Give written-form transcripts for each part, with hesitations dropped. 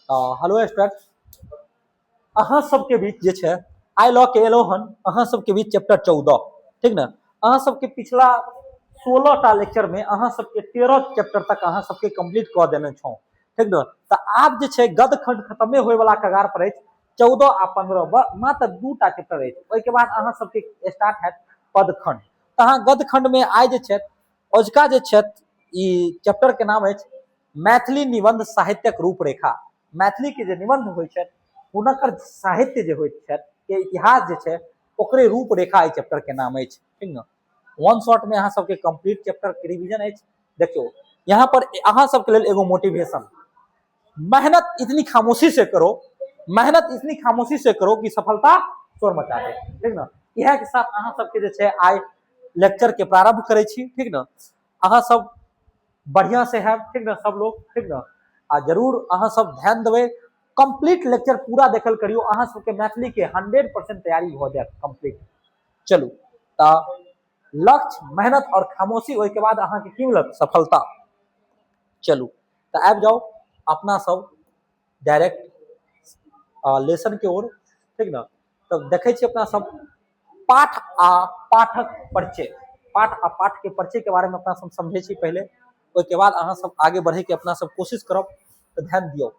Hello student, अहाँ सबके बीच जे छै आइ लऽ के एलहुँ हन अहाँ सबके बीच चैप्टर 14। ठीक ने। अहाँ सबके पिछला 16टा लेक्चर में अहाँ सबके 13 चैप्टर तक अहाँ सबके कंप्लीट कऽ देने छौं। ठीक ने। तऽ आब जे छै गद खंड खत्मे होय वाला कगार पर अछि। 14 आ 15 मात्र 2टा चैप्टर अछि, ओहिके बाद अहाँ सबके स्टार्ट हैत पद खंड। तऽ अहाँ गद खंड में आइ जे छै अजुका जे छै ई चैप्टर के नाम अछि मैथिली निबंध साहित्यक रूपरेखा। मैथिली के जे निबंध होइ छै हुनकर साहित्य जे होइत छै के इतिहास जे छै ओकरे रूपरेखा ई चैप्टर के नाम अछि। ठीक ने। वन शॉट में अहाँ सबके कंप्लीट चैप्टर के रिवीजन अछि। देखियो यहाँ पर अहाँ सबके लेल एगो मोटिवेशन, मेहनत इतनी खामोशी से करो, मेहनत इतनी खामोशी से करो कि सफलता शोर मचा दे। ठीक ना। इहे के साथ अहाँ सबके जे छै आइ लेक्चर के प्रारंभ करै छी। ठीक ना। अहाँ सब बढ़िया से है, ठीक ना, सब लोग। ठीक ना। आ जरूर अहाँ सब ध्यान देवे, कंप्लीट लेक्चर पूरा देखल करियो, अहाँ सबके मैथिली के 100% तैयारी हो जाए कंप्लीट। चलू तो लक्ष्य, मेहनत और खामोशी, ओहि के बाद अहाँ के की मिलत? सफलता। चलू तो आबि जाओ अपना सब डायरेक्ट लेसन के ओर। ठीक ना। तो देखे छी अपना सब पाठ आ पाठक परिचय, पाठ आ पाठ के परिचय के बारे में अपना सब समझे छी पहले, उसके बाद अहाँ सब आगे बढ़े के अपना सब कोशिश करब। तो ध्यान दियो।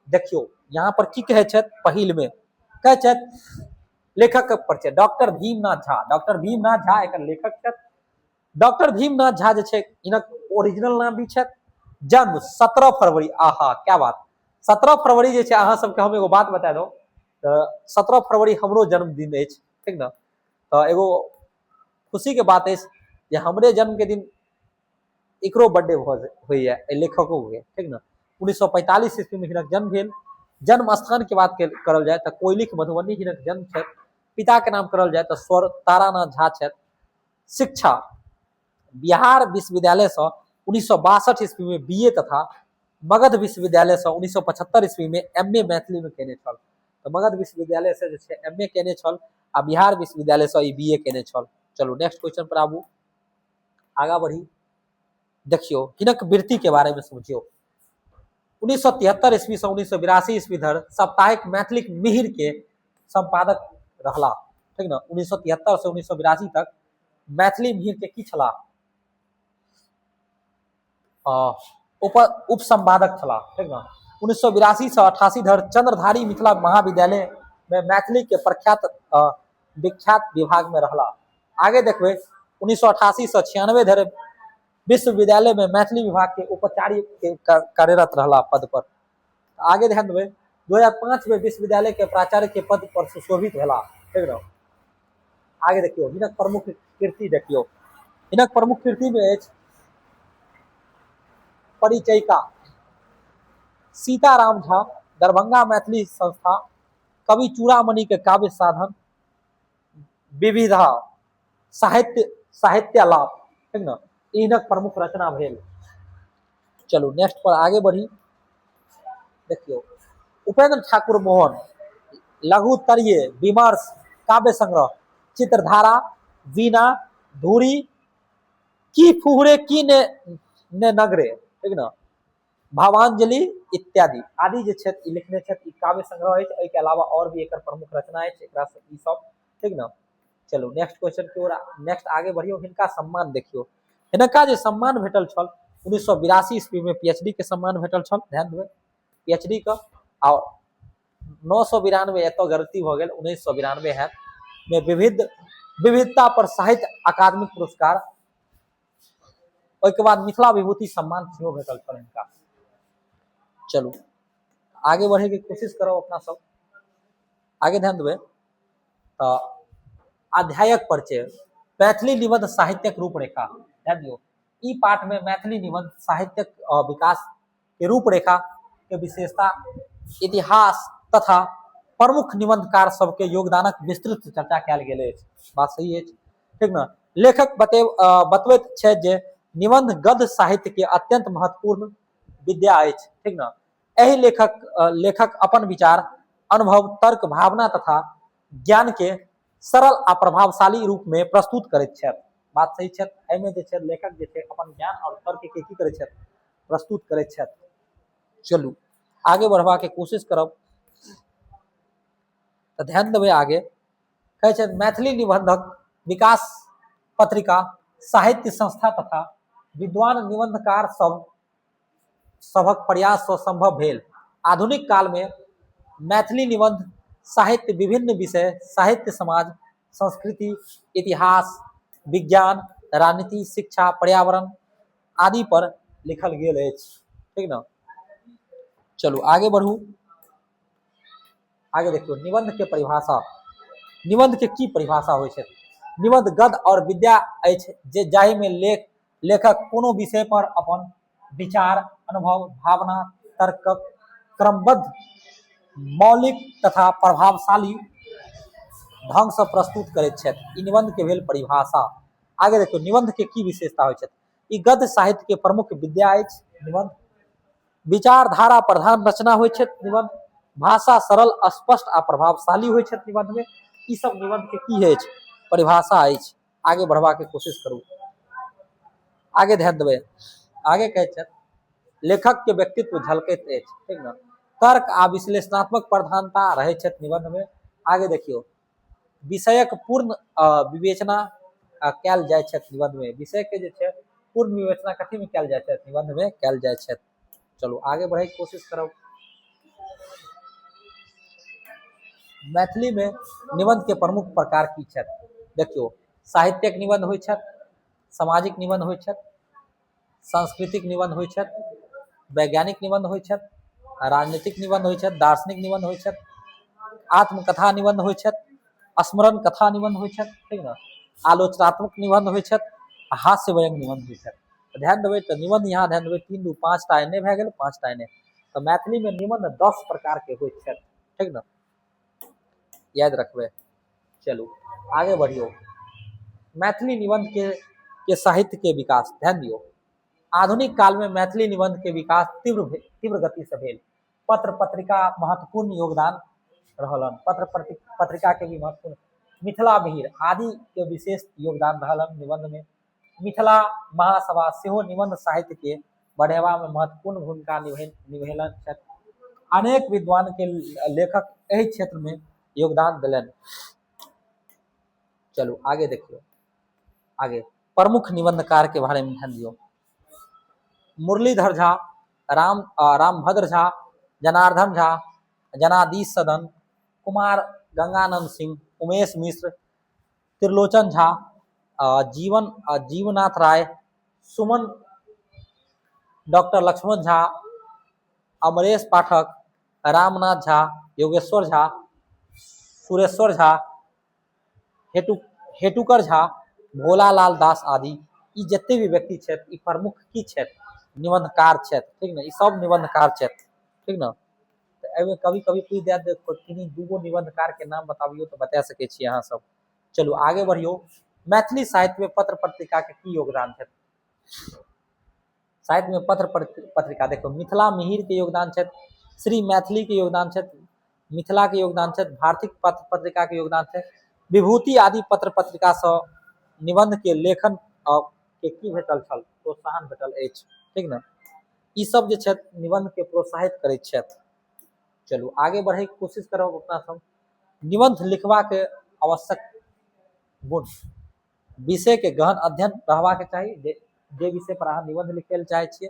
देखियो यहाँ पर की कहे छथि, पहिल में कहे छथि लेखक परिचय डॉक्टर भीमनाथ झा। डॉक्टर भीमनाथ झा एक लेखक छथि। डॉक्टर भीमनाथ झा जे छै इनक ओरिजिनल नाम भी छथि। जन्म 17 फरवरी, आहा क्या बात, 17 फरवरी जे छै अहाँ सबके हम एगो बात बता दो, 17 फरवरी हमरो जन्मदिन अछि। ठीक ना। तो एगो खुशी के बात अछि जे हमरे जन्म के दिन एकरो बर्थडे होइए लेखकों के। ठीक ना। 1945 ईस्वी में हिनक जन्म भेल। जन्म स्थान के बात करल जाए तो कोयलिख मधुबनी हिनक जन्म छथि। पिता के नाम करल जाए तो स्वर तारानाथ झा छथि। शिक्षा बिहार विश्वविद्यालय से 1962 ईस्वी में बीए तथा मगध विश्वविद्यालय से 1975 ईस्वी में एमए मैथिली में केने छल। तो मगध विश्वविद्यालय से जे छै एमए केने छल आ बिहार विश्वविद्यालय से बीए केने छल। चलो नेक्स्ट क्वेश्चन पर आबू, आगा बढ़ी। देखियो हिनक वृत्ति के बारे में समझियो। 1973 ईस्वी से 1982 ईस्वी धरि साप्ताहिक मैथिली मिहिर के संपादक रहला। ठीक ना। 1973 से 1982 तक मैथिली मिहिर के की छला? उप संपादक छला। ठीक ना। 1982 से 88 धरि चंद्रधारी मिथिला महाविद्यालय में मैथिली के प्रख्यात विख्यात विभाग में रहला। आगे देखबे 1988 से 96 धरि विश्वविद्यालय में मैथिली विभाग के उपाचार्य के कार्यरत रहला पद पर। आगे ध्यान देवे 2005 में विश्वविद्यालय के प्राचार्य के पद पर सुशोभित भेला। ठीक ना। आगे देखियो हिनक प्रमुख कीर्ति देखियो। हिनक प्रमुख कीर्ति में अछि परिचयिका सीताराम झा, दरभंगा मैथिली संस्था, कवि चूड़ामणि के काव्य साधन, विविधा साहित्यालाप। ठीक ना। इनक प्रमुख रचना भेल। चलो नेक्स्ट पर आगे बढ़ी। देखियो उपेंद्र ठाकुर मोहन लघुतरीय विमर्श, काव्य संग्रह, चित्रधारा, वीणा, धूरी की फुहरे की ने नगरे। ठीक ना। भावांजलि इत्यादि आदि जे छै लिखने छै। काव्य संग्रह है। एहि के अलावा और भी एक प्रमुख रचना है एकरा से ई सब। ठीक ना। चलो नेक्स्ट क्वेश्चन की ओर नेक्स्ट आगे बढ़ियो। हिनका सम्मान देखियो। हिनका जे सम्मान भेटल छल 1982 ईस्वी में पीएचडी के सम्मान भेटल छल। ध्यान देबै पीएचडी का। और 992 एतो गलती भ गेल, 1992 है में विविधता पर साहित्य अकादमिक पुरस्कार, के बाद मिथिला विभूति सम्मान सेहो भेटल छल हिनका। चलू आगे बढ़े की कोशिश करो अपना सब। आगे ध्यान देवे तो अध्यायक परिचय मैथिली निबंध साहित्यक रूपरेखा। ध्यान दियो ई पाठ में मैथिली निबंध साहित्यक विकास के रूपरेखा के विशेषता, इतिहास तथा प्रमुख निबंधकार सबके योगदानक विस्तृत चर्चा कयल गेल अछि। बात सही है। ठीक ना। लेखक बतबैत छै जे निबंध गद्य साहित्य के अत्यंत महत्वपूर्ण विद्या अछि। ठीक ना। एहि लेखक अपन विचार, अनुभव, तर्क, भावना तथा ज्ञान के सरल आ प्रभावशाली रूप में प्रस्तुत करैत छथि। बात सही छै। एहिमे जे छै लेखक जे छै अपन ज्ञान और तर्क के की करैत छथि? प्रस्तुत करैत छथि। चलू आगे बढ़वा के कोशिश करब। तो ध्यान देवे आगे कहे छै मैथिली निबंधक विकास पत्रिका साहित्य संस्था तथा विद्वान निबंधकार सबक प्रयास से संभव भेल। आधुनिक काल में मैथिली निबंध साहित्य विभिन्न विषय साहित्य समाज संस्कृति इतिहास विज्ञान राजनीति शिक्षा पर्यावरण आदि पर लिखल गेल अछि। ठीक ना, चलू आगे बढ़ू। आगे देखियो निबंध के परिभाषा। निबंध के की परिभाषा होइ छै? निबंध गद्य और विद्या अछि जे जाहि में लेखक कोनो विषय पर अपन विचार अनुभव भावना तर्क क्रमबद्ध मौलिक तथा प्रभावशाली ढंग से प्रस्तुत करैत छथि। निबंध के भेल परिभाषा। आगे देखियो निबंध के की विशेषता होइ छै? ई गद्य साहित्य के प्रमुख विद्या अछि। निबंध विचारधारा प्रधान रचना होइ छै। निबंध भाषा सरल स्पष्ट आ प्रभावशाली होइ छै। निबंध में ई सब निबंध के की अछि? परिभाषा अछि। आगे बढ़वा के कोशिश करू। आगे ध्यान देबै। आगे कहे छै लेखक के व्यक्तित्व झलकैत अछि। ठीक ना, तर्क आ विश्लेषणात्मक प्रधानता रहे छै निबंध में। आगे देखियो विषयक पूर्ण विवेचना कैल जाय छै निबंध में। विषय के जे छै पूर्ण विवेचना कथी में कैल जाय छै? निबंध में कैल जाय छै। चलो आगे बढ़े की कोशिश करब। मैथिली में निबंध के प्रमुख प्रकार की छै? देखियो साहित्यिक निबंध होइ छै, सामाजिक निबंध होइ छै, सांस्कृतिक निबंध होइ छै, वैज्ञानिक निबंध होइ छै, राजनीतिक निबंध होइ छै, दार्शनिक निबंध होइ छै, आत्मकथा निबंध होइ छै, स्मरण कथा निबंध होइ छै। ठीक ना, आलोचनात्मक निबंध होइ छै, हास्य व्यंग्य निबंध होइ छै। ध्यान देबै तो निबंध यहाँ ध्यान देबै 3 2 5 टा एने भए गेल 5 टा एने। तो मैथिली में निबंध 10 प्रकार के होइ छै। ठीक ना, याद रखबे। चलू आगे बढ़ियो। मैथिली निबंध के साहित्य के विकास ध्यान दियो। आधुनिक काल में मैथिली निबंध के विकास तीव्र गति से भेल। पत्र पत्रिका महत्वपूर्ण योगदान रहलन। पत्र पत्रिका के भी महत्वपूर्ण मिथिला मिहिर आदि के विशेष योगदान रहलन निबंध में। मिथिला महासभा सेहो निबंध साहित्य के बढ़ेवा में महत्वपूर्ण भूमिका निभेलन छथि। अनेक विद्वान के लेखक एहि क्षेत्र में योगदान दिलन। चलो आगे देखियो। आगे प्रमुख निबंधकार के बारे में ध्यान दियो। मुरलीधर झा, रामभद्र झा, जनार्दन झा, जनाधीश सदन, कुमार गंगानंद सिंह, उमेश मिश्र, त्रिलोचन झा, जीवनाथ राय, सुमन, डॉक्टर लक्ष्मण झा, अमरेश पाठक, रामनाथ झा, योगेश्वर झा, सुरेश्वर झा, हेटुकर झा, भोलालाल दास आदि ई जते भी व्यक्ति छथि ई प्रमुख की छथि? निबंधकार छथि। ठीक ना, ई सब निबंधकार छथि। ठीक ना, तो एमे कभी कभी पूछ दे किन्हीं दूगो निबंधकार के नाम बताबियो तो बता सके छी अहाँ सब। चलो आगे बढ़ियो। मैथिली साहित्य में पत्र पत्रिका के की योगदान है? साहित्य में पत्र पत्रिका देखो मिथिला मिहिर के योगदान है, श्री मैथिली के योगदान है, मिथिला के योगदान है, भारतीय पत्र पत्रिका के योगदान है, विभूति आदि पत्र पत्रिका से निबंध के लेखन के की भेटल छल? प्रोत्साहन भेटल अछि। ठीक ना, ई सब जे छै निबंध के प्रोत्साहित करैत छथि। चलू आगे बढ़े की कोशिश करब अपना सब। निबंध लिखवा के आवश्यक गुण। विषय के गहन अध्ययन रहबा के चाही। जे विषय पर अहाँ निबंध लिखे चाहे छियै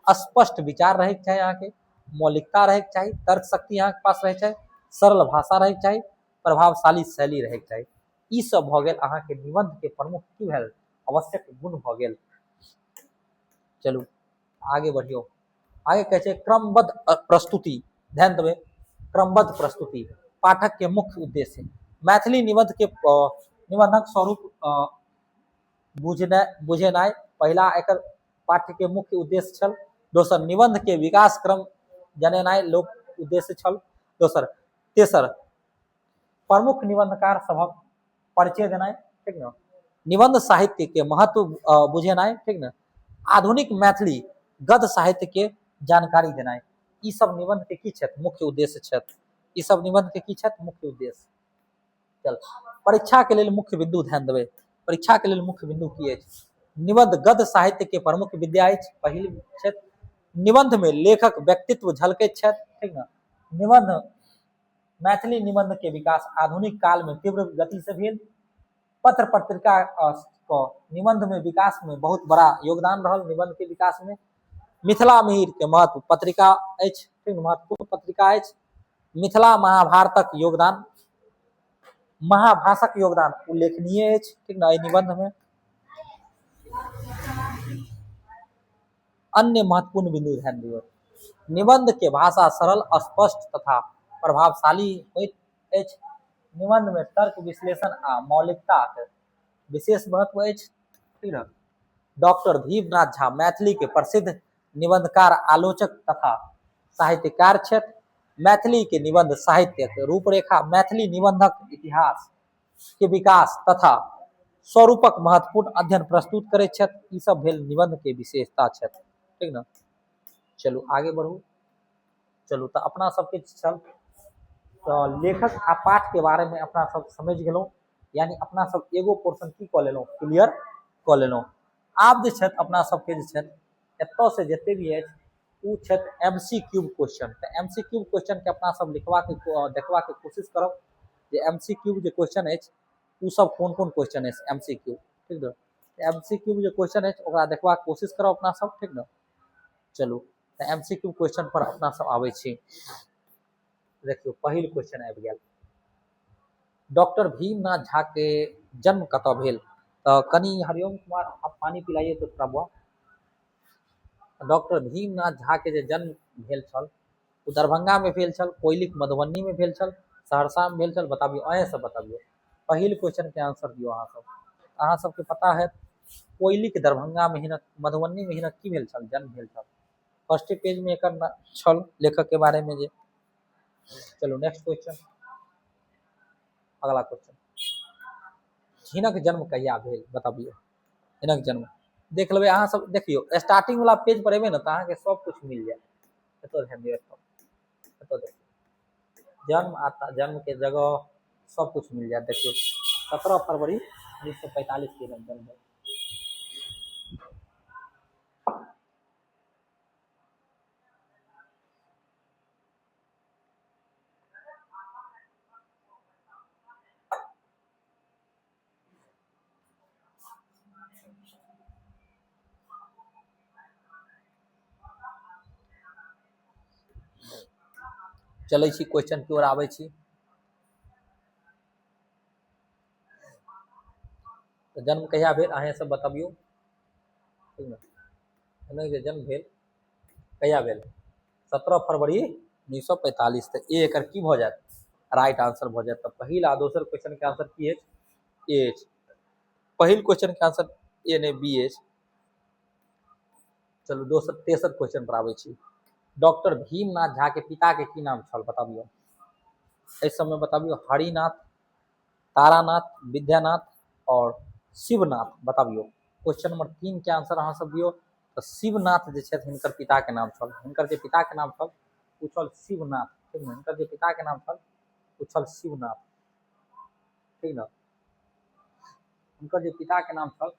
स्पष्ट विचार रहे के चाही, अहाँ के मौलिकता रहे के चाही, तर्क शक्ति अहाँ के पास रहे के चाही, सरल भाषा रहे के चाही, प्रभावशाली शैली रहे के चाही। ई सब भ गेल अहाँ के निबंध के प्रमुख की भेल? आवश्यक गुण भ गेल। चलू आगे बढ़ियो। आगे कहे छै क्रमबद्ध प्रस्तुति। ध्यान देबै क्रमबद्ध प्रस्तुति पाठक के मुख्य उद्देश्य। मैथिली निबंध के निबंधक स्वरूप बुझेनाइ पहला एकर पाठ्य के मुख्य उद्देश्य छल। दोसर निबंध के विकास क्रम जनेनाइ लोक उद्देश्य छल। तेसर प्रमुख निबंधकार सबक परिचय देनाइ। ठीक ना, निबंध साहित्य के महत्व बुझेनाइ। ठीक ना, आधुनिक मैथिली गद्य साहित्य के जानकारी देनाइ। ई सब निबंध के की छथि? मुख्य उद्देश्य छथि। ई सब निबंध के की छथि? मुख्य उद्देश्य। चल परीक्षा के लेल मुख्य बिंदु ध्यान देबै। परीक्षा के लेल मुख्य बिंदु की अछि? निबंध गद्य साहित्य के प्रमुख विद्या अछि। पहिल छथि निबंध में लेखक व्यक्तित्व झलकैत छथि। ठीक ना। निबंध, मैथिली निबंध के विकास आधुनिक काल में तीव्र गति से भेल। पत्र पत्रिका को निबंध में विकास में बहुत बड़ा योगदान रहल निबंध के विकास में। मिथिला मिहिर के महत्व पत्रिका अछि, ठीक, महत्वपूर्ण पत्रिका अछि। मिथिला महाभारतक योगदान, महाभाषक योगदान उल्लेखनीय अछि, ठीक ना, निबंध में। अन्य महत्वपूर्ण बिंदु ध्यान दियौ। निबंध के भाषा सरल, स्पष्ट तथा प्रभावशाली होइत अछि। निबंध में तर्क विश्लेषण आ मौलिकता के विशेष महत्व अछि, ठीक ना। डॉक्टर भीमनाथ झा मैथिली के प्रसिद्ध निबंधकार, आलोचक तथा साहित्यकार छथि। मैथिली के निबंध साहित्य के रूपरेखा, मैथिली निबंधक इतिहास के विकास तथा स्वरूपक महत्वपूर्ण अध्ययन प्रस्तुत करैत छथि। ई सब भेल निबंध के विशेषता छथि, ठीक ना। चलू आगे बढ़ू। चलू तो अपना सबके चल तो लेखक आ पाठ के बारे में अपना सब समझ गेलहुँ, यानी अपना सब एगो पोर्शन की कऽ लेलहुँ, क्लियर कऽ लेलहुँ। आब जे छथि अपना सबके जे छथि एतऽ से जते भी अछि उ छथि MCQ क्वेश्चन। तऽ MCQ क्वेश्चन के अपना सब देखबाक कोशिश करब जे MCQ जे क्वेश्चन अछि उ सब कोन कोन क्वेश्चन अछि MCQ, ठीक न। MCQ जे क्वेश्चन अछि ओकरा देखबाक कोशिश करब अपना सब, ठीक न। चलू तऽ MCQ क्वेश्चन पर अपना सब आबै छी। देखियो पहिल क्वेश्चन आबि गेल, डॉक्टर भीमनाथ झा के जन्म कतऽ भेल। तो कनी हरिओम कुमार आप पानी पिलाइए तो थोड़ा बहुत। डॉक्टर भीमनाथ झा के जे जन्म भेल छल ओ दरभंगा में भेल छल, कोइलिक मधुबनी में भेल छल, सहरसा में भेल छल। बताबियो, अहें सब बताबियो। पहिल क्वेश्चन के आंसर दियो अहाँ सबके पता है कोइलिक दरभंगा में हिनक, मधुबनी में हिनक की भेल छल, जन्म भेल छल। फर्स्ट पेज में एकर छल लेखक के बारे में जे। चलो नेक्स्ट क्वेश्चन, अगला क्वेश्चन, हिनक जन्म कहिया भेल बताबियो। हिनक जन्म देख लेबै अहाँ सब। देखियो स्टार्टिंग वाला पेज पर एबे न त अहाँ के सब कुछ मिल जाए। एतो ध्यान दियो, एतो देखियो जन्म आता, जन्म के जगह सब कुछ मिल जाए। देखियो 17 फरवरी 1945 के जन्म भेल। चलै छी क्वेश्चन की ओर आबै छी। तो जन्म कहिया भेल अहें सब बताबियो, ठीक न। हिनक जे जन्म भेल कहिया भेल 17 फरवरी 1945। तो ए एकर की भ जायत, राइट आंसर भ जायत। तो पहिल आ दोसर क्वेश्चन के आंसर की अछि, ए अछि। पहिल क्वेश्चन के आंसर ए ने बी अछि। चलू दोसर तेसर क्वेश्चन पर आबै छी। डॉक्टर भीमनाथ झा के पिता के की नाम छल बताबियो। इस समय बताबियो हरिनाथ, तारानाथ, विद्यानाथ और शिवनाथ बताबियो। क्वेश्चन नंबर 3 के आंसर अहाँ सब दियो। तो शिवनाथ जे छथि हिनकर पिता के नाम छल, हिनकर जे पिता के नाम छल उ छल शिवनाथ, ठीक न। हिनकर जे पिता के नाम छल उ छल शिवनाथ, ठीक न। हिनकर जे पिता के नाम छल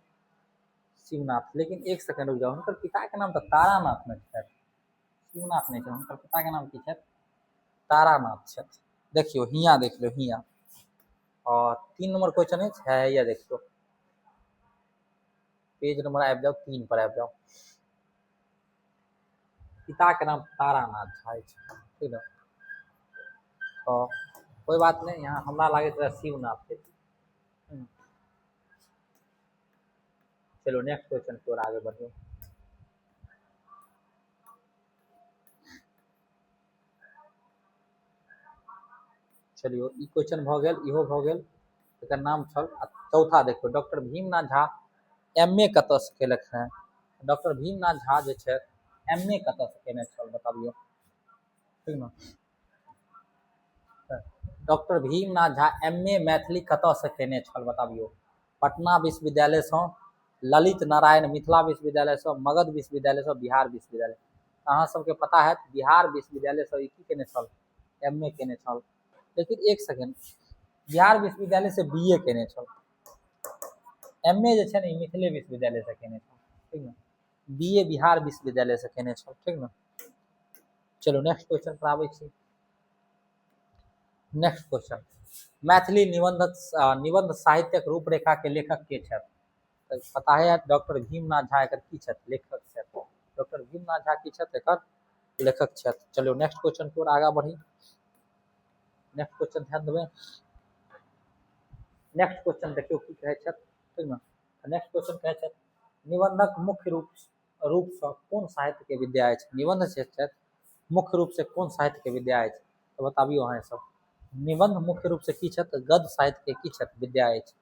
शिवनाथ। लेकिन एक सेकंड रुक जाओ, हिनकर पिता के नाम तो तारानाथ में छथि, शिवनाथ नहीं छथि। हिनकर पिता के नाम की छथि, तारानाथ छथि। देखियो हियाँ देख लो हियाँ। और 3 नंबर क्वेश्चन है या देखियो पेज नंबर आबि जाओ 3 पर आबि जाओ। पिता के नाम तारानाथ झा अछि, ठीक है। तो कोई बात नहीं, यहाँ हमरा लागैत रहे शिवनाथ थे। चलो नेक्स्ट क्वेश्चन की ओर आगे बढ़ियो। चलियो ई क्वेश्चन भ गेल, इहो भ गेल। एकर नाम छल। चौथा देखो, डॉक्टर भीमनाथ झा MA कतऽ से केलक हैं। डॉक्टर भीमनाथ झा जे छै MA कतऽ से केने छल बताबियो, ठीक न। डॉक्टर भीमनाथ झा MA मैथिली कतऽ से केने छल बताबियो। पटना विश्वविद्यालय से, ललित नारायण मिथिला विश्वविद्यालय से, मगध विश्वविद्यालय से, बिहार विश्वविद्यालय। अहाँ सबके पता है बिहार विश्वविद्यालय से की केने छल, MA केने छल। लेकिन एक सेकंड, बिहार विश्वविद्यालय से BA केने छल। MA जे छै ने मिथिले विश्वविद्यालय से केने छल, ठीक न। BA बिहार विश्वविद्यालय से केने छल, ठीक न। चलो नेक्स्ट क्वेश्चन पर आबै छी। नेक्स्ट क्वेश्चन, मैथिली निबंध साहित्यक रूपरेखा के लेखक के छथि? तऽ पता है डॉक्टर भीमनाथ झा एकर की छथि? लेखक छथि। डॉक्टर भीमनाथ झा की छथि? एकर लेखक छथि। चलो नेक्स्ट क्वेश्चन की ओर आगा बढ़ी। नेक्स्ट क्वेश्चन ध्यान देबै। नेक्स्ट क्वेश्चन देखियो की कहै छथि, ठीक ना। नेक्स्ट क्वेश्चन कहै छथि, निबंधक मुख्य रूप से कोन साहित्य के विद्या अछि? निबंध जे छथि मुख्य रूप से कोन साहित्य के विद्या अछि? तो बताबियो अहाँ सब। निबंध मुख्य रूप से की छथि? गद्य साहित्य के की छथि? विद्या अछि।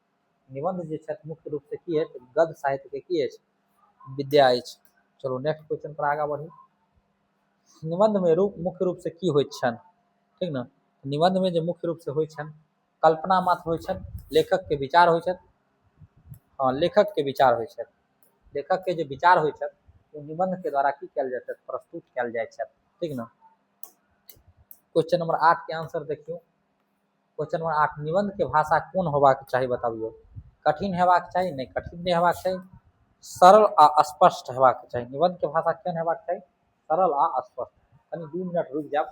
निबंध जे छथि मुख्य रूप से की अछि? गद्य साहित्य के की अछि? विद्या अछि। चलो नेक्स्ट क्वेश्चन पर आगा बढ़ी। निबंध में मुख्य रूप से की होइत छनि? ठीक ना। निबंध में जो मुख्य रूप से होइत छनि, कल्पना मात्र होइत छनि, लेखक के विचार होइत छनि। हाँ, लेखक के विचार होइत छनि। लेखक के जो विचार होइत छनि वो निबंध के द्वारा की कयल जाइत छथि? प्रस्तुत कयल जाइत छथि, ठीक ना। क्वेश्चन नंबर 8 के आंसर देखियो। क्वेश्चन नंबर 8, निबंध के भाषा कोन होबाक चाही? बताबियो। कठिन हेबाक चाही? नहीं, कठिन नहीं हेबाक चाही। सरल आ स्पष्ट हेबाक चाही। निबंध के भाषा केहन हेबाक चाही? सरल आ स्पष्ट। कनी 2 मिनट रुक जाब।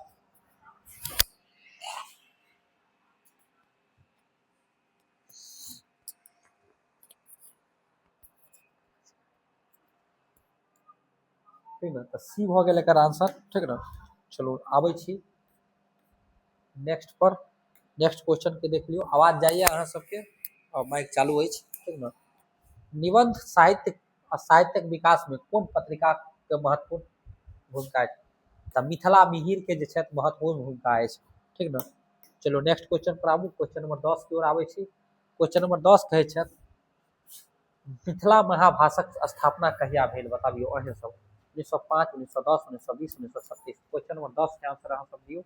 ठीक ना, तो सी भ गेल एकर आंसर, ठीक ना। चलो आबै छी नेक्स्ट पर। नेक्स्ट क्वेश्चन के देख लियो। आवाज जाइए अहाँ सबके? और माइक चालू अछि, ठीक ना। निबंध साहित्यक विकास में कोन पत्रिका के महत्वपूर्ण भूमिका अछि? तऽ मिथिला मिहिर के जे छथि महत्वपूर्ण भूमिका अछि, ठीक ना। चलो नेक्स्ट क्वेश्चन पर आबू। क्वेश्चन नंबर 10 की ओर आबै छी। क्वेश्चन नंबर 10 कहै छथि, मिथिला महाभाषाक स्थापना कहिया भेल? बताबियो अहीं सब। 1905, 1910, 1920, 1937। क्वेश्चन नंबर 10 के आंसर अहाँ सब दियौ।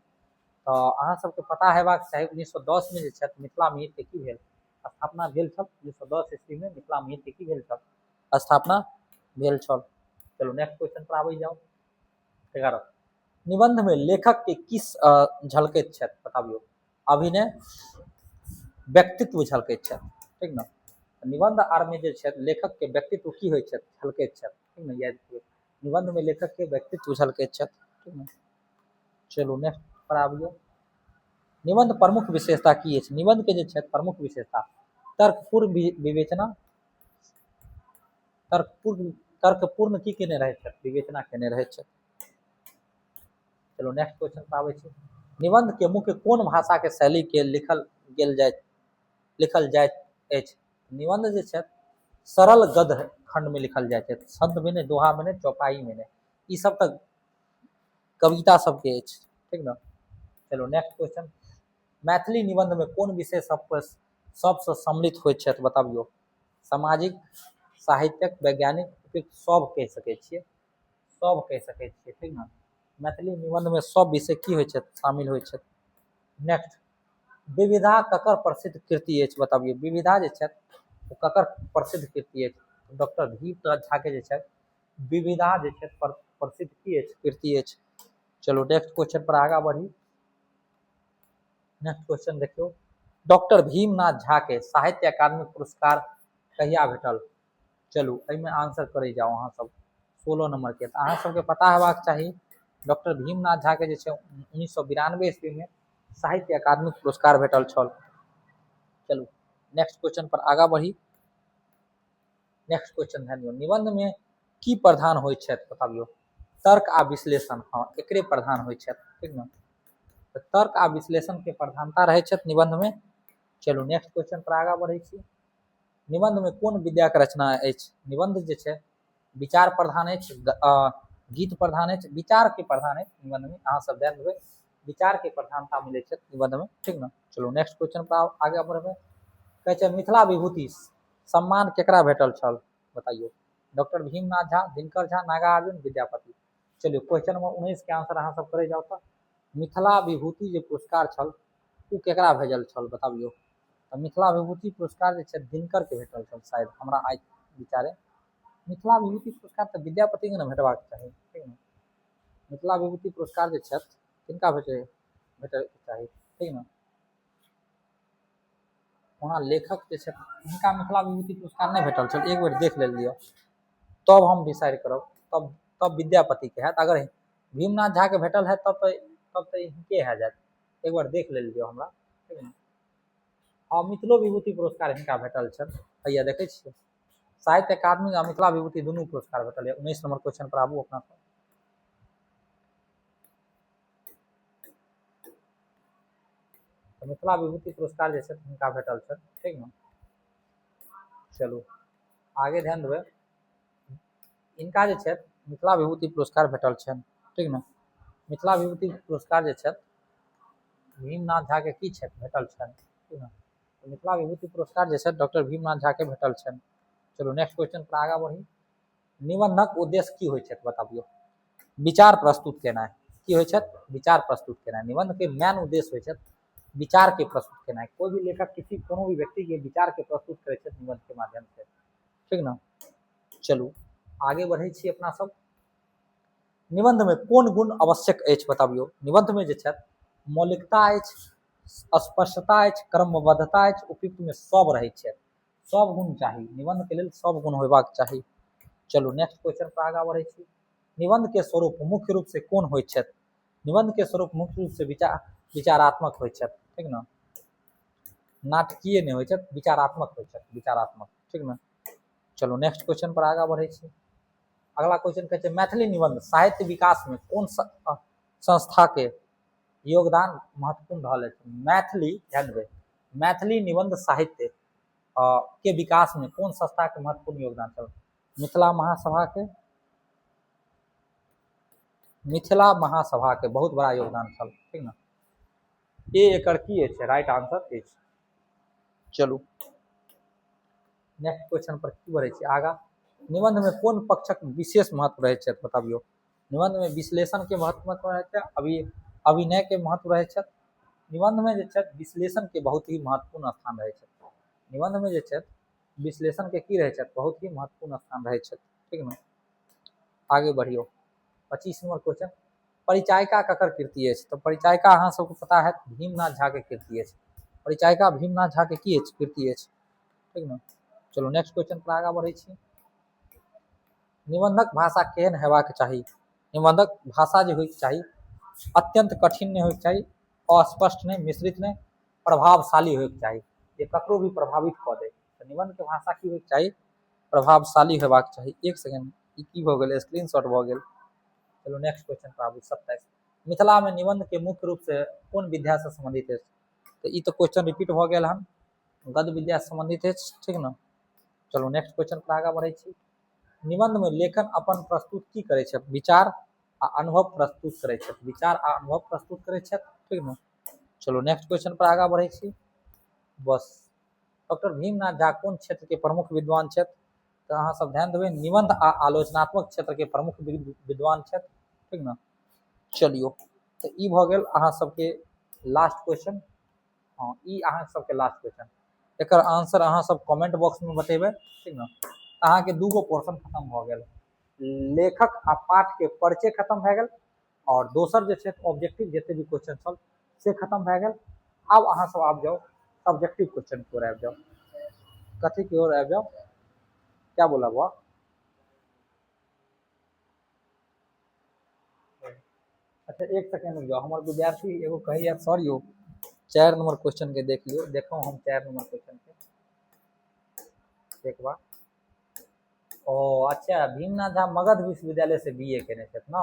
तो अहाँ सबके पता हेबाक चाही 1910 में जे छथि मिथिला मिहिर के की भेल? स्थापना भेल छल। 1910 ईस्वी में मिथिला मिहिर के की भेल छल? स्थापना भेल छल। चलो नेक्स्ट क्वेश्चन पर आबै जाओ। 11, निबंध में लेखक के किस झलकैत छथि? बताबियो। अभिनय, व्यक्तित्व झलकैत छथि, ठीक ना। निबंध आर में जे छथि लेखक के व्यक्तित्व की होइत छथि? झलकैत छथि, ठीक ना। याद रखियो, निबंध में लेखक के व्यक्तित्व झलकैत छथि, ठीक ना। चलो नेक्स्ट पर आबियो। निबंध प्रमुख विशेषता की अछि? निबंध के जे छथि प्रमुख विशेषता, तर्कपूर्ण विवेचना, तर्कपूर्ण की केने रहै छथि? विवेचना केने रहै छथि। चलो नेक्स्ट क्वेश्चन पर आबै छी। निबंध के मुख्य कोन भाषा के शैली के लिखल जाइत अछि? निबंध जे छथि सरल गद्य खंड में लिखल जाइत अछि। छंद में नहीं, दोहा में नहीं, चौपाई में नहीं। ई सब तक कविता सबके अछि, ठीक ना। चलो नेक्स्ट क्वेश्चन, मैथिली निबंध में कोन विषय सबसे सम्मिलित होइत छथि? बताबियो। सामाजिक, साहित्यक, वैज्ञानिक, उपयुक्त सब कह सकै छियै, सब कह सकै छियै, ठीक ना। मैथिली निबंध में सब विषय की होइत छथि? शामिल होइत छथि। नेक्स्ट, विविधा ककर प्रसिद्ध कृति अछि? बताबियो। विविधा जे छथि ओ ककर प्रसिद्ध कृति अछि? डॉक्टर भीमनाथ झा के जे छथि विविधा जे छथि प्रसिद्ध की अछि? कृति अछि। चलो नेक्स्ट क्वेश्चन पर आगा बढ़ी। नेक्स्ट क्वेश्चन देखियो, डॉक्टर भीमनाथ झा के साहित्य अकादमी पुरस्कार कहिया भेटल? चलू एहिमे आंसर करे जाओ अहाँ सब 16 नंबर के। तो अहाँ सबके पता हेबाक चाही डॉक्टर भीमनाथ झा के जे छै 1992 ईस्वी में साहित्य अकादमी पुरस्कार भेटल छल। चलू नेक्स्ट क्वेश्चन पर आगा बढ़ी। नेक्स्ट क्वेश्चन ध्यान दियौ, निबंध में की प्रधान होइत छथि? बताबियो। तर्क आ विश्लेषण, हाँ एकरे प्रधान होइत छथि, ठीक ना। तो तर्क आ विश्लेषण के प्रधानता रहे छथि निबंध में। चलू नेक्स्ट क्वेश्चन पर आगा बढ़े छी। निबंध में कोन विद्या के रचना अछि? निबंध जे छै विचार प्रधान अछि, गीत प्रधान अछि, विचार के प्रधान अछि निबंध में। अहाँ सब ध्यान देबै विचार के प्रधानता मिले छै निबंध में, ठीक ना। चलो नेक्स्ट क्वेश्चन पर आगे बढ़बे। कहै छै मिथिला विभूति सम्मान केकरा भेटल छल? बताइयो। डॉक्टर भीमनाथ झा, दिनकर झा, नागार्जुन, विद्यापति। चलिए क्वेश्चन नंबर 19 के आंसर अहाँ सब करे जाओ। तो मिथिला विभूति जे पुरस्कार छल ओ केकरा भेजल छल? बताबियो। तो मिथिला विभूति पुरस्कार जे छै दिनकर के भेटल छल शायद, हमरा आइ विचारे। मिथिला विभूति पुरस्कार तो विद्यापति के ने भेटबाक चाही, ठीक ना। मिथिला विभूति पुरस्कार जे छथि किनका भेटैके चाही, ठीक ना। वहाँ लेखक जे छथि हुनका मिथिला विभूति पुरस्कार नहीं भेटल छल, एक बेर देख लेलिए तब हम डिसाइड करब। तब विद्यापति के हैत। अगर भीमनाथ झा के भेटल है तब हिनके है जात, एक बार देख लियो हमरा, ठीक है। और मिथिलो विभूति पुरस्कार हिनका भेटल छन, भैया देखे छियै साहित्य अकादमी आ मिथिला विभूति दुनू पुरस्कार भेटल है। 19 नंबर क्वेश्चन पर आबू अपना सब। तो मिथिला विभूति पुरस्कार जे छथि हिनका भेटल छनि, ठीक न। चलू आगे ध्यान देबै, इनका जे छथि मिथिला विभूति पुरस्कार भेटल छनि, ठीक न। मिथिला विभूति पुरस्कार जे छथि भीमनाथ झा के की छथि भेटल छनि, ठीक न। तो मिथिला विभूति पुरस्कार जे छथि डॉक्टर भीमनाथ झा के भेटल छनि। चलू नेक्स्ट क्वेश्चन पर आगा बढ़ी। निबंधक उद्देश्य की होइ छथि बताबियो। विचार प्रस्तुत केनाइ की होइ छथि, विचार प्रस्तुत केनाइ। निबंध के मेन उद्देश्य होइ छथि विचार के प्रस्तुत केनाइ। कोई भी लेखक किसी कोनो भी व्यक्ति के विचार के प्रस्तुत करे छथि निबंध के माध्यम से, ठीक न। चलू आगे बढ़े छी अपना सब। निबंध में कोन गुण आवश्यक अछि बताबियो। निबंध में जे छथि मौलिकता अछि, स्पष्टता अछि, क्रमबद्धता अछि, उपयुक्त में सब रहै छै, सब गुण चाही निबंध के लेल, सब गुण होबाक चाही। चलू नेक्स्ट क्वेश्चन पर आगा बढ़े छी। निबंध के स्वरूप मुख्य रूप से कोन होइ छथि। निबंध के स्वरूप मुख्य रूप से विचारात्मक होइ छथि, ठीक न। नाटकीय नहीं होइ छथि, विचारात्मक होइ छथि, विचारात्मक, ठीक न। चलो नेक्स्ट क्वेश्चन पर आगा बढ़े छी। अगला क्वेश्चन कहै छै मैथिली निबंध साहित्य विकास में कोन संस्था के योगदान महत्वपूर्ण रहल अछि। मैथिली ध्यान देबै, मैथिली निबंध साहित्य के विकास में कौन संस्था के महत्वपूर्ण योगदान छल। मिथिला महासभा के, मिथिला महासभा के बहुत बड़ा योगदान छल, ठीक न। ये एकर की अछि राइट आंसर अछि। चलू नेक्स्ट क्वेश्चन पर की बढ़े छी आगा। निबंध में कौन पक्षक विशेष महत्व रहे छथि बताबियो। निबंध में विश्लेषण के महत्व रहे छै, अभिनय के महत्व रहे छथि। निबंध में जे छथि विश्लेषण के बहुत ही महत्वपूर्ण स्थान रहे छथि। निबंध में जे छथि विश्लेषण के की रहे छथि बहुत ही महत्वपूर्ण स्थान रहे छथि, ठीक न। आगे बढ़ियो 25 नंबर क्वेश्चन। परिचायिका ककर कृति अछि। तो परिचायिका अहाँ सबको पता है भीमनाथ झा के कृति अछि। परिचायिका भीमनाथ झा के की अछि कृति अछि, ठीक न। चलो नेक्स्ट क्वेश्चन पर आगा बढ़े छी। निबंधक भाषा केहन हेबाक चाही। निबंधक भाषा जे होइके चाही अत्यंत कठिन नहीं होइके चाही, अस्पष्ट नहीं, मिश्रित नहीं, प्रभावशाली होइके चाही, जे ककरो भी प्रभावित कऽ दे। तो निबंध के भाषा की होइके चाही, प्रभावशाली हेबाक चाही। एक सेकेंड ई की भऽ गेल, स्क्रीनशॉट भऽ गेल। चलो नेक्स्ट क्वेश्चन पर आबू 27। मिथिला में निबंध के मुख्य रूप से कोन विद्या से संबंधित है। तो ई तो क्वेश्चन रिपीट भऽ गेल हन, गद्य विद्या से संबंधित है, ठीक न। चलो नेक्स्ट क्वेश्चन पर आगा बढ़े छी। निबंध में लेखन अपन प्रस्तुत की करे छै, विचार आ अनुभव प्रस्तुत करे छै, विचार आ अनुभव प्रस्तुत करे छै, ठीक न। चलो नेक्स्ट क्वेश्चन पर आगा बढ़े छी। बस डॉक्टर भीमनाथ झा कोन क्षेत्र के प्रमुख विद्वान छथि। तो अहाँ सब ध्यान देबै निबंध आ आलोचनात्मक क्षेत्र के प्रमुख विद्वान छथि, ठीक न। चलियो तो ई भऽ गेल अहाँ सबके लास्ट क्वेश्चन। हाँ ई अहाँ सबके लास्ट क्वेश्चन, एकर आंसर अहाँ सब कमेंट बॉक्स में बतेबै, ठीक न। अहाँ के दूगो पोर्शन खत्म भऽ गेल, लेखक आ पाठ के परिचय खत्म भए गेल, और दोसर जे छै ऑब्जेक्टिव जते भी क्वेश्चन छल से खत्म भए गेल। अब अहाँ सब आबि जाओ सब्जेक्टिव क्वेश्चन की ओर आबि जाओ। कथी की ओर आबि जाओ, क्या बोला हुआ। अच्छा एक सेकेंड रुक जाओ, हमारे विद्यार्थी एगो कही सर यो 4 नंबर क्वेश्चन के देख लियो। देखो हम 4 नंबर क्वेश्चन के देखबा। ओ अच्छा भीमनाथ झा मगध विश्वविद्यालय से बीए केने छथि न।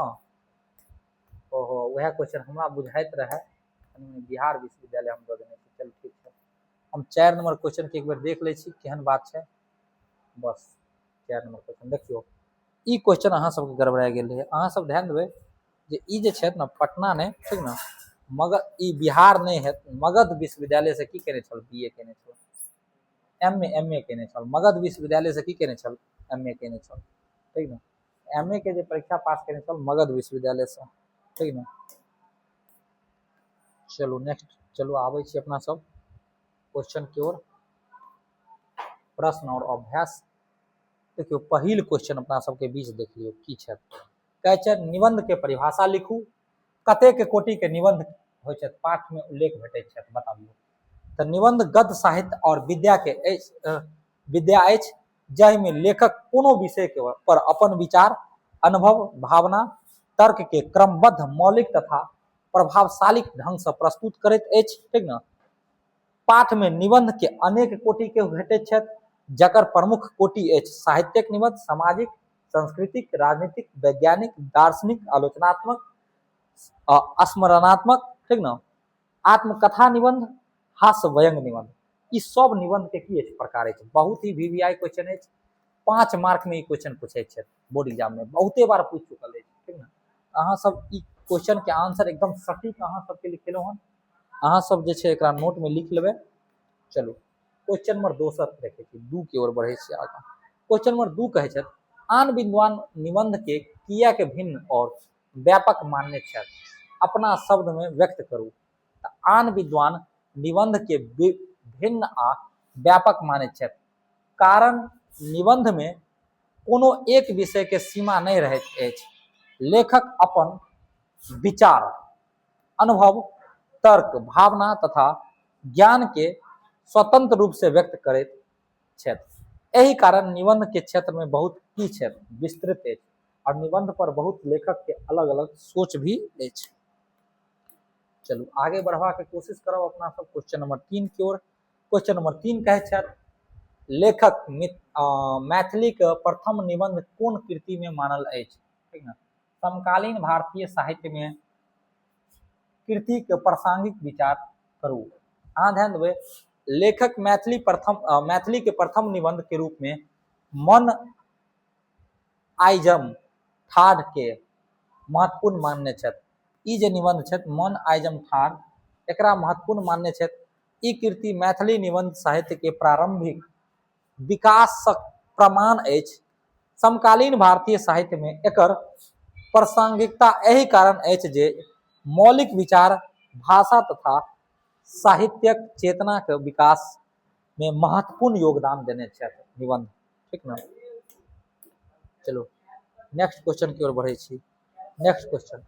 ओहो वह क्वेश्चन हमरा बुझाइत रहे, बिहार विश्वविद्यालय हम दऽ देने छी। चल ठीक है, हम 4 नंबर क्वेश्चन के एक बार देख लै छी केहन बात छै। बस 4 नंबर क्वेश्चन देखियो, ई क्वेश्चन अहाँ सबके गड़बड़ा गेल रहे। अहाँ सब ध्यान देबै जे ई जे छै न पटना ने, ठीक न, मगध ई बिहार नहीं है, मगध विश्वविद्यालय से की केने छल बीए केने छल, एमए केने छल। मगध विश्वविद्यालय से की केने छल एमए केने छल, ठीक न। एमए के जे परीक्षा पास केने छल मगध विश्वविद्यालय से, ठीक न। चलो नेक्स्ट, चलो आबै छी अपना सब क्वेश्चन की ओर। प्रश्न और अभ्यास देखियो, पहिल क्वेश्चन अपना सबके बीच देख लियो की छै। कहै छै निबंध के परिभाषा लिखू। कतेक कोटि के निबंध होइ छै पाठ में उल्लेख भेटै छै बताबियो। तो निबंध गद्य साहित्य और विद्या के विद्या अछि जाहि में लेखक कोनो विषय के पर अपन विचार, अनुभव, भावना तर्क के क्रमबद्ध, मौलिक तथा प्रभावशाली ढंग से प्रस्तुत करैत अछि, ठीक न। पाठ में निबंध के अनेक कोटि के भेटैत छथि, जकर प्रमुख कोटि अछि साहित्यिक निबंध, सामाजिक, सांस्कृतिक, राजनीतिक, वैज्ञानिक, दार्शनिक, आलोचनात्मक, स्मरणात्मक, ठीक न, आत्मकथा निबंध, हास्य व्यंग निबंध। ई सब निबंध के की अछि प्रकार अछि, बहुत ही वीवीआई क्वेश्चन अछि, 5 मार्क में ई क्वेश्चन पूछे छै बोर्ड एग्जाम में, बहुते बार पूछ चुकल अछि, ठीक न। अहाँ सब ई क्वेश्चन के आंसर एकदम सटीक अहाँ सबके लिखेलहुँ हन, अहाँ सब जे छै एकरा नोट में लिख लेबै। चलू क्वेश्चन नंबर 2 से देखे छी, 2 की ओर बढ़े छी आगा। क्वेश्चन नंबर 2 कहे छै, आन विद्वान निबंध के किया के भिन्न और व्यापक मानने छथि, अपना शब्द में व्यक्त करू। आन विद्वान निबंध के भिन्न आ व्यापक माने छथि, कारण निबंध में कोनो एक विषय के सीमा नहीं रहैत अछि। लेखक अपन विचार, अनुभव, तर्क, भावना तथा ज्ञान के स्वतंत्र रूप से व्यक्त करैत छथि। एहि कारण निबंध के क्षेत्र में बहुत की क्षेत्र विस्तृत अछि और निबंध पर बहुत लेखक के अलग अलग सोच भी अछि। चलू आगे बढ़वा के कोशिश करब अपना सब क्वेश्चन नंबर 3 की ओर। क्वेश्चन नंबर 3 कहे छथि, लेखक मैथिली के प्रथम निबंध कोन कृति में मानल अछि, ठीक न। समकालीन भारतीय साहित्य में कृति के प्रासंगिक विचार करू। अहाँ ध्यान देबै, लेखक मैथिली के प्रथम निबंध के रूप में मन आइजम ठाढ़ के महत्वपूर्ण मानने छथि। ई जे निबंध छथि मन आइजम ठाढ़, एकरा महत्वपूर्ण मानने छथि। ई कृति मैथिली निबंध साहित्य के प्रारंभिक विकासक प्रमाण अछि। समकालीन भारतीय साहित्य में एकर प्रासंगिकता एहि कारण अछि जे मौलिक विचार, भाषा तथा साहित्यक चेतना के विकास में महत्वपूर्ण योगदान देने छथि निबंध, ठीक न। चलो नेक्स्ट क्वेश्चन की ओर बढ़े छी। नेक्स्ट क्वेश्चन,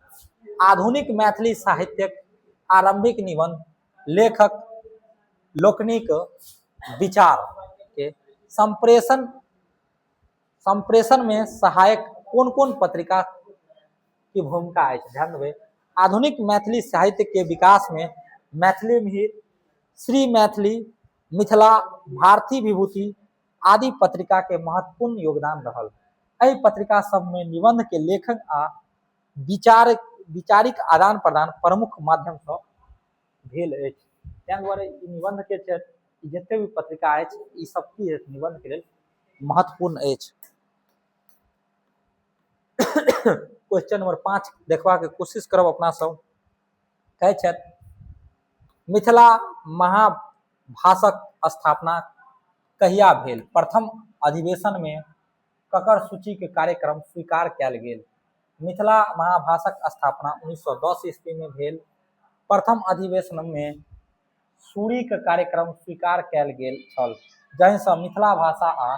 आधुनिक मैथिली साहित्यक आरंभिक निबंध लेखक लोकनिक विचार के संप्रेषण में सहायक कोन कोन पत्रिका की भूमिका अछि। ध्यान देबै, आधुनिक मैथिली साहित्य के विकास में मैथिली मिहिर, श्री मैथिली, मिथिला, भारती विभूति आदि पत्रिका के महत्वपूर्ण योगदान रहल। एहि पत्रिका सब में निबंध के लेखन आ विचारिक आदान प्रदान प्रमुख माध्यम से भेल अछि। ताहि दुआरे ई निबंध के जते भी पत्रिका अछि ई सब की अछि निबंध के लेल महत्वपूर्ण अछि। क्वेश्चन नंबर 5 देखबा के कोशिश करब अपना सब। कहै छथि, मिथिला महाभाषाक स्थापना कहिया भेल, प्रथम अधिवेशन में ककर सूची के कार्यक्रम स्वीकार कयल गेल। मिथिला महाभाषाक स्थापना 1910 ईस्वी में भेल। प्रथम अधिवेशन में सूरी के कार्यक्रम स्वीकार कयल गेल छल, जाहि से मिथिला भाषा आ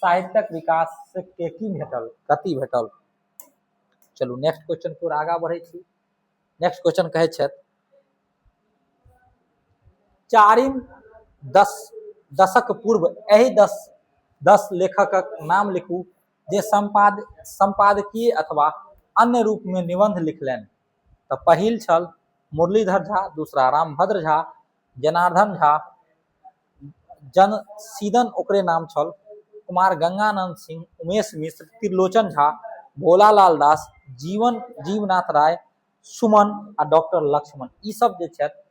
साहित्यक विकास के की भेटल, गति भेटल। चलू नेक्स्ट क्वेश्चन की ओर आगा बढ़े छी। नेक्स्ट क्वेश्चन कहे छथि, चारिम दशक पूर्व एहि 10 लेखकक नाम लिखू जे संपादकीय अथवा अन्य रूप में निबंध लिखलनि। तो पहिल छल मुरलीधर झा, दूसरा रामभद्र झा, जनार्दन झा, जनसीदन ओकरे नाम छल, कुमार गंगानंद सिंह, उमेश मिश्र, त्रिलोचन झा, भोलालाल दास, जीवनाथ राय, सुमन आ डॉक्टर लक्ष्मण। ई सब जे छथि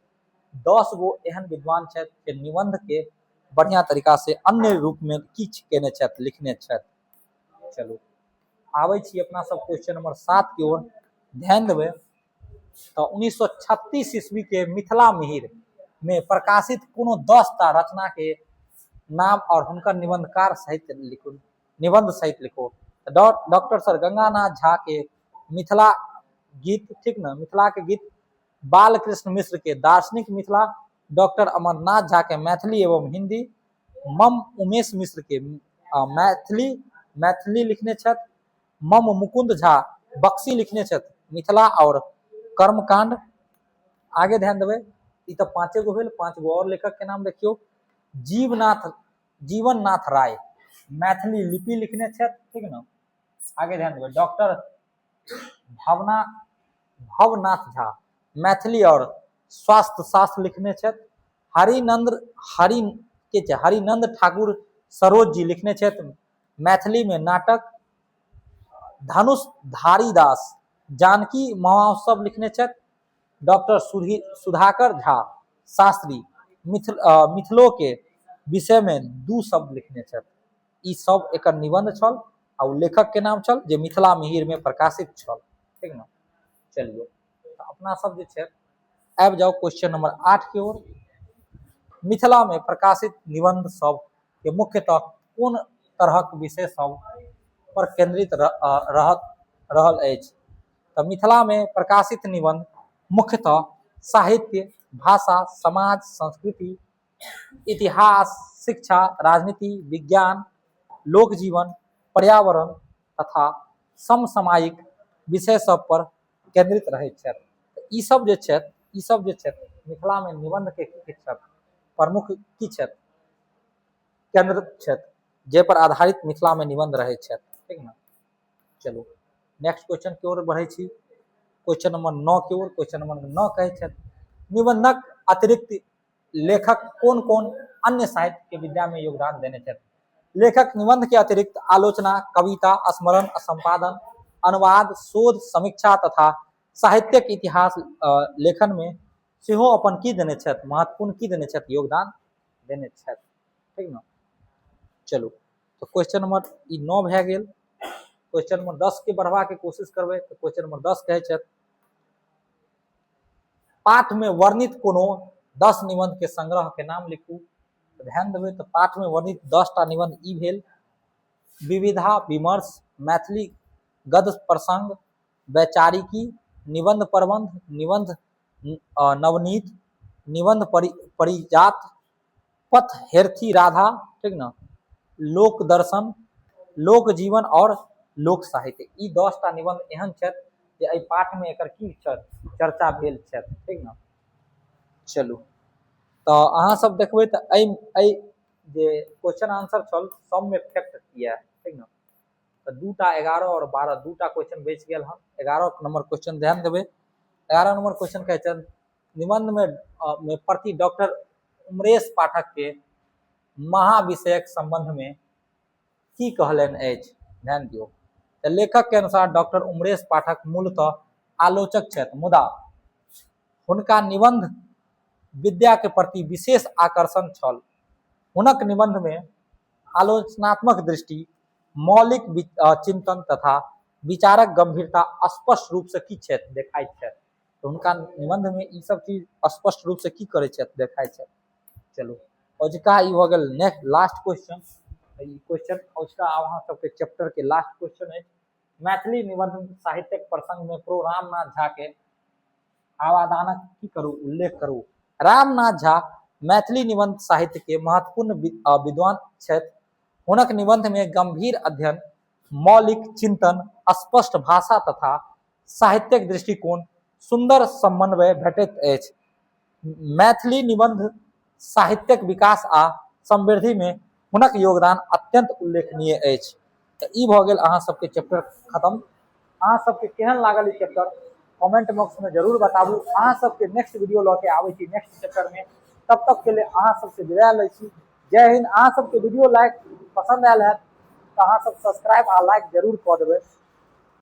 10 गो एहन विद्वान छथि जे निबंध के बढ़िया तरीका से अन्य रूप में किछ केने छथि, लिखने छथि। चलू आबै छी अपना सब क्वेश्चन नंबर 7 की ओर। ध्यान देबै, तो 1936 ईस्वी के मिथिला मिहिर में प्रकाशित कोनो 10 टा रचना के नाम और हुनकर निबंधकार सहित लिखू, निबंध सहित लिखो। डॉक्टर सर गंगानाथ झा के मिथिला गीत, ठीक न, मिथिला के गीत, बालकृष्ण मिश्र के दार्शनिक मिथिला, डॉक्टर अमरनाथ झा के मैथिली एवं हिंदी, मम उमेश मिश्र के मैथिली लिखने छथि, मम मुकुंद झा बक्सी लिखने छथि मिथिला और कर्मकांड। आगे ध्यान देबै, ई तो 5 गो भेल, 5 गो और लेखक के नाम देखियो। जीवननाथ राय मैथिली लिपि लिखने छथि, ठीक न। आगे ध्यान देबै, डॉक्टर भावना भवनाथ झा मैथिली और स्वास्थ्य शास्त्र लिखने छथि। हरिनंद ठाकुर सरोज जी लिखने छथि मैथिली में नाटक। धनुष धारीदास जानकी महोत्सव लिखने छथि। डॉक्टर सुधाकर झा शास्त्री मिथिलो के विषय में 2 शब्द लिखने छथि। ई सब एक निबंध छल और लेखक के नाम छल जे मिथिला मिहिर में प्रकाशित छल। ठीक न, चलिए तो अपना सब जे छै आबि जाओ क्वेश्चन नंबर 8 की ओर। मिथिला में प्रकाशित निबंध सब के मुख्यतः कोन तरहक विषय सब पर केंद्रित रहल अछि? तो मिथिला में प्रकाशित निबंध मुख्यतः साहित्य, भाषा, समाज, संस्कृति, इतिहास, शिक्षा, राजनीति, विज्ञान, लोक जीवन, पर्यावरण तथा समसामयिक विषय सब पर केंद्रित रहै छथि। ई सब जे छथि मिथिला में निबंध के प्रमुख की छथि, केंद्र छथि जे पर आधारित मिथिला में निबंध रहै छथि। ठीक न, चलो नेक्स्ट क्वेश्चन की ओर बढ़ै छी। क्वेश्चन नंबर 9 की ओर। क्वेश्चन नंबर 9 कहै छथि निबंधक अतिरिक्त लेखक कौन कौन अन्य साहित्य के विद्या में योगदान देने छथि? लेखक निबंध के अतिरिक्त आलोचना, कविता, स्मरण, संपादन, अनुवाद, शोध, समीक्षा तथा साहित्यिक इतिहास लेखन में सेहो अपन की देने छथि, महत्वपूर्ण की देने छथि, योगदान देने छथि। ठीक न, चलो तो क्वेश्चन नंबर 9 भए गेल। क्वेश्चन नंबर 10 के बढ़वा के कोशिश करबै तो क्वेश्चन नंबर 10 कहै छथि पाठ में वर्णित कोनो 10 निबंध के संग्रह के नाम लिखू। तो ध्यान देबै तो पाठ में वर्णित 10 टा निबंध ई भेल विविधा विमर्श, मैथिली गद्य प्रसंग, वैचारिकी, निबंध प्रबंध, निबंध नवनीत, निबंध परिजात, पथ हेरथी राधा, ठीक न, लोक दर्शन, लोक जीवन और लोक साहित्य। ई 10 टा निबंध एहन छथि जे एहि पाठ में एकर की चर्चा भेल छथि। ठीक न, चलू तो अहाँ सब देखबै तो एहि जे क्वेश्चन आंसर छल सब में फैक्ट किया। ठीक न, तो 2 टा 11 और 12 2 टा क्वेश्चन बच गेल हन। 11 नंबर क्वेश्चन ध्यान देबै। 11 नंबर क्वेश्चन कहै छै निबंध में प्रति डॉक्टर उमरेश पाठक के महाविषयक संबंध में की कहलनि अछि? ध्यान दियौ। तो लेखक के अनुसार डॉक्टर उमरेश पाठक मूलतः आलोचक छथि, मुदा हुनका निबंध विद्या के प्रति विशेष आकर्षण छल। हुनक निबंध में आलोचनात्मक दृष्टि, मौलिक चिंतन तथा विचारक गंभीरता स्पष्ट रूप से की छथि देखाई छथि। तो उनका निबंध में ई सब चीज स्पष्ट रूप से की करे छथि, देखाई छथि। चलो औजका ई हो गेल नेक्स्ट लास्ट क्वेश्चन। क्वेश्चन औजका अहाँ सबके चैप्टर के लास्ट क्वेश्चन है मैथिली निबंध साहित्यिक प्रसंग में प्रो रामनाथ झा के अवदानक की करू, उल्लेख करू। रामनाथ झा मैथिली निबंध साहित्य के महत्वपूर्ण विद्वान छथि। हुनक निबंध में गंभीर अध्ययन, मौलिक चिंतन, स्पष्ट भाषा तथा साहित्यिक दृष्टिकोण सुंदर समन्वय भेटैत अछि। मैथिली निबंध साहित्यिक विकास आ समृद्धि में हुनक योगदान अत्यंत उल्लेखनीय अछि। तो ई भ गेल अहाँ सबके चैप्टर खत्म। अहाँ सबके केहन लागल ई चैप्टर कमेंट बॉक्स में जरूर बताबू। अहाँ सबके नेक्स्ट वीडियो लके आबै छी नेक्स्ट चैप्टर में। तब तक के लिए अहाँ सबसे विदा लै छी। जय हिंद। अहाँ सबके वीडियो लाइक पसंद आयल है तो अहाँ सब सब्सक्राइब आ लाइक जरूर कऽ देबै।